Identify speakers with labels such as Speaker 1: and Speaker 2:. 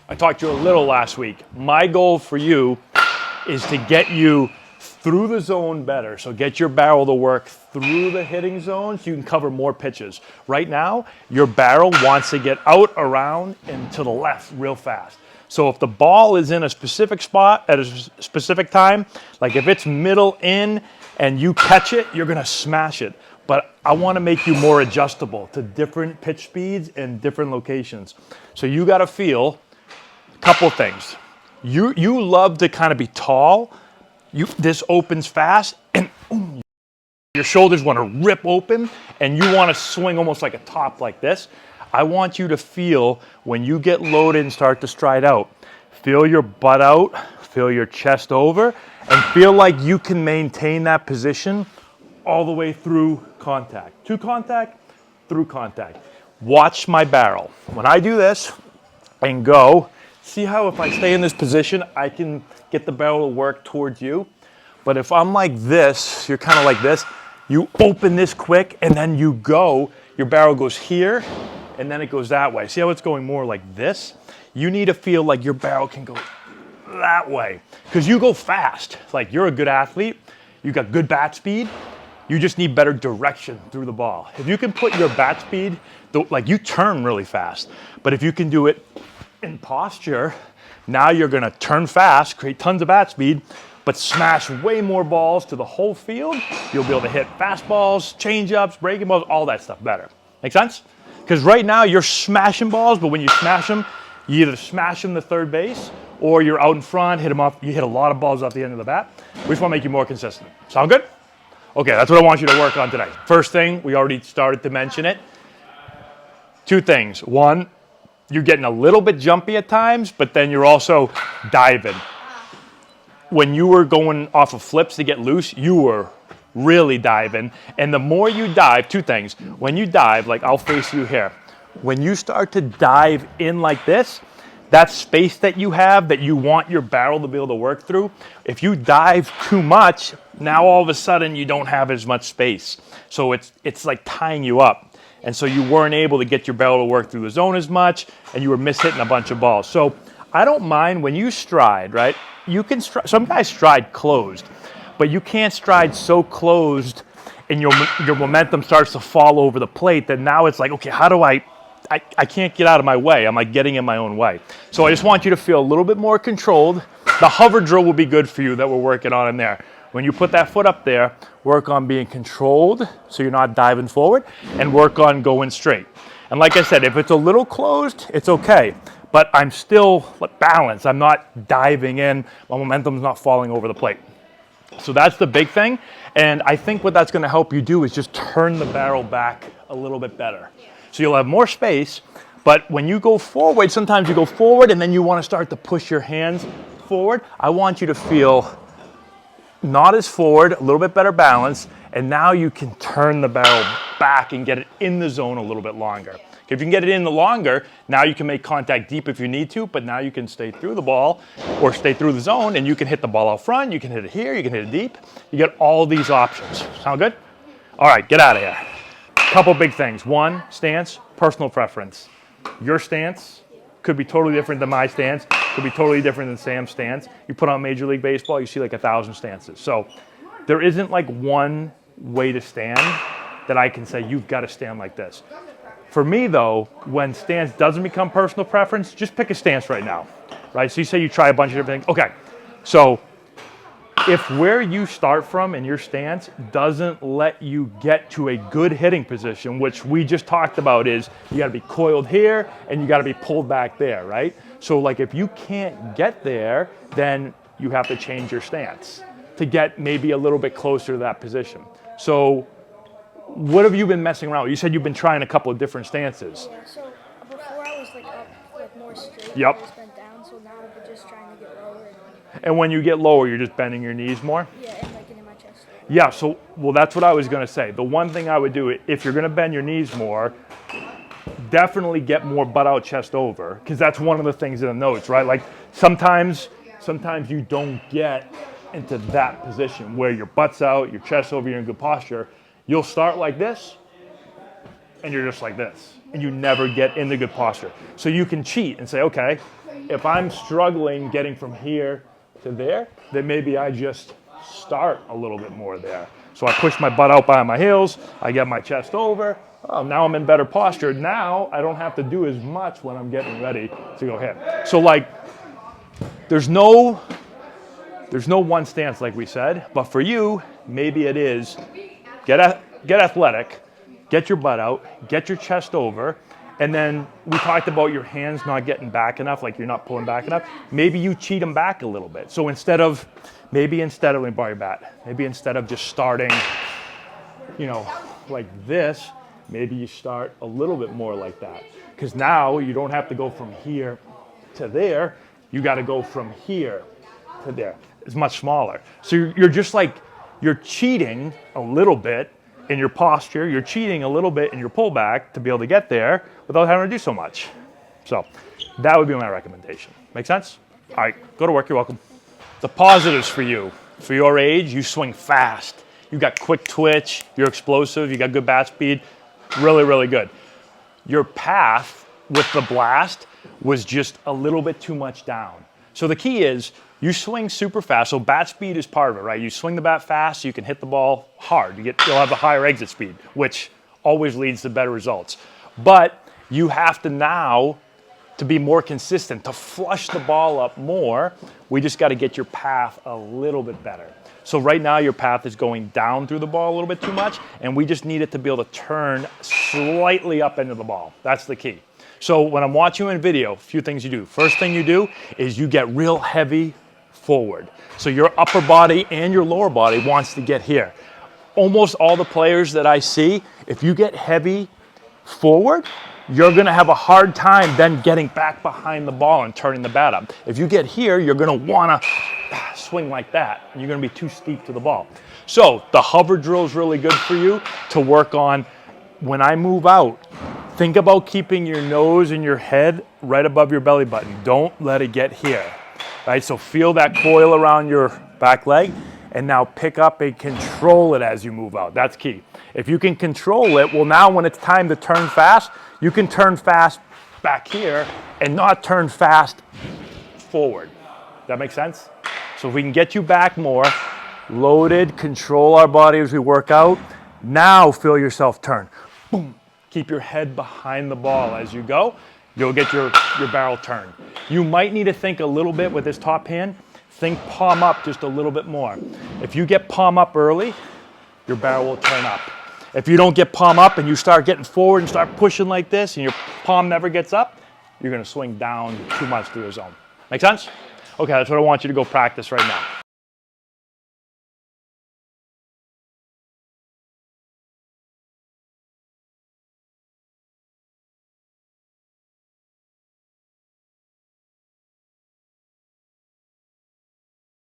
Speaker 1: I talked to you a little last week. My goal for you is to get you through the zone better. So get your barrel to work through the hitting zone so you can cover more pitches. Right now, your barrel wants to get out, around, and to the left real fast. So if the ball is in a specific spot at a specific time, like if it's middle in and you catch it, you're gonna smash it. But I wanna make you more adjustable to different pitch speeds and different locations. So you gotta feel a couple things. You love to kind of be tall. This opens fast and your shoulders want to rip open and you want to swing almost like a top like this. I want you to feel when you get loaded and start to stride out, feel your butt out, feel your chest over, and feel like you can maintain that position all the way through contact. To contact, through contact. Watch my barrel. When I do this and go, see how if I stay in this position, I can get the barrel to work towards you. But if I'm like this, you're kind of like this, you open this quick and then you go, your barrel goes here and then it goes that way. See how it's going more like this? You need to feel like your barrel can go that way because you go fast. Like you're a good athlete, you got good bat speed, you just need better direction through the ball. If you can put your bat speed, like you turn really fast, but if you can do it in posture, now you're gonna turn fast, create tons of bat speed, but smash way more balls to the whole field. You'll be able to hit fastballs, change-ups, breaking balls, all that stuff better. Make sense? Because right now you're smashing balls, but when you smash them, you either smash them to third base or you're out in front, hit them up, you hit a lot of balls off the end of the bat. We just wanna make you more consistent. Sound good? Okay, that's what I want you to work on today. First thing, we already started to mention it. Two things. One, you're getting a little bit jumpy at times, but then you're also diving. When you were going off of flips to get loose, you were really diving. And the more you dive, two things. When you dive, like I'll face you here. When you start to dive in like this, that space that you have that you want your barrel to be able to work through, if you dive too much, now all of a sudden you don't have as much space. So it's like tying you up. And so you weren't able to get your barrel to work through the zone as much, and you were mishitting a bunch of balls. So I don't mind when you stride, right? You can some guys stride closed, but you can't stride so closed and your momentum starts to fall over the plate that now it's like, okay, how do I can't get out of my way. I'm like getting in my own way. So I just want you to feel a little bit more controlled. The hover drill will be good for you that we're working on in there. When you put that foot up there, work on being controlled so you're not diving forward, and work on going straight. And like I said, if it's a little closed, it's okay. But I'm still balanced. I'm not diving in. My momentum's not falling over the plate. So that's the big thing. And I think what that's going to help you do is just turn the barrel back a little bit better. So you'll have more space. But when you go forward, sometimes you go forward and then you want to start to push your hands forward. I want you to feel not as forward, a little bit better balance, and now you can turn the barrel back and get it in the zone a little bit longer. If you can get it in the longer, now you can make contact deep if you need to, but now you can stay through the ball or stay through the zone, and you can hit the ball out front, you can hit it here, you can hit it deep. You get all these options. Sound good? All right, get out of here. Couple big things. One, stance, personal preference. Your stance could be totally different than my stance, could be totally different than Sam's stance. You put on Major League Baseball, you see like 1,000 stances. So there isn't like one way to stand that I can say you've got to stand like this. For me though, when stance doesn't become personal preference, just pick a stance right now, right? So you say you try a bunch of different things. Okay, so if where you start from in your stance doesn't let you get to a good hitting position, which we just talked about is you gotta be coiled here and you gotta be pulled back there, right? So like if you can't get there, then you have to change your stance to get maybe a little bit closer to that position. So what have you been messing around with? You said you've been trying a couple of different stances.
Speaker 2: Yeah, so before I was like up, like more straight.
Speaker 1: Yep.
Speaker 2: I just bent down, so now I'm just trying to get lower.
Speaker 1: And when you get lower, you're just bending your knees more?
Speaker 2: Yeah, and like in my chest.
Speaker 1: Yeah, so, well, that's what I was gonna say. The one thing I would do, if you're gonna bend your knees more, definitely get more butt out, chest over, because that's one of the things in the notes, right? Like sometimes you don't get into that position where your butt's out, your chest over, you're in good posture. You'll start like this, and you're just like this, and you never get into good posture. So you can cheat and say, okay, if I'm struggling getting from here to there, then maybe I just start a little bit more there. So I push my butt out by my heels, I get my chest over. Oh, now I'm in better posture. Now I don't have to do as much when I'm getting ready to go hit. So like, there's no one stance like we said, but for you, maybe it is get athletic, get your butt out, get your chest over, and then we talked about your hands not getting back enough, like you're not pulling back enough. Maybe you cheat them back a little bit. So maybe instead of, let me borrow your bat, maybe instead of just starting, like this, maybe you start a little bit more like that. Because now you don't have to go from here to there, you got to go from here to there. It's much smaller. So you're just like, you're cheating a little bit in your posture, you're cheating a little bit in your pullback to be able to get there without having to do so much. So that would be my recommendation. Make sense? All right, go to work, you're welcome. The positives for you, for your age, you swing fast. You got quick twitch, you're explosive, you got good bat speed, really, really good. Your path with the blast was just a little bit too much down. So the key is you swing super fast, so bat speed is part of it, right? You swing the bat fast, so you can hit the ball hard. You'll have a higher exit speed, which always leads to better results. But you have to now, to be more consistent, to flush the ball up more, we just got to get your path a little bit better. So right now your path is going down through the ball a little bit too much, and we just need it to be able to turn slightly up into the ball. That's the key. So when I'm watching you in video, a few things you do. First thing you do is you get real heavy forward. So your upper body and your lower body wants to get here. Almost all the players that I see, if you get heavy forward, you're going to have a hard time then getting back behind the ball and turning the bat up. If you get here, you're going to want to swing like that. You're going to be too steep to the ball. So the hover drill is really good for you to work on. When I move out, think about keeping your nose and your head right above your belly button. Don't let it get here. Right? So feel that coil around your back leg, and now pick up and control it as you move out. That's key. If you can control it, well, now when it's time to turn fast, you can turn fast back here and not turn fast forward. That make sense? So if we can get you back more, loaded, control our body as we work out, now feel yourself turn. Boom. Keep your head behind the ball as you go. You'll get your barrel turned. You might need to think a little bit with this top hand. Think palm up just a little bit more. If you get palm up early, your barrel will turn up. If you don't get palm up and you start getting forward and start pushing like this and your palm never gets up, you're going to swing down too much through your zone. Make sense? Okay, that's what I want you to go practice right now.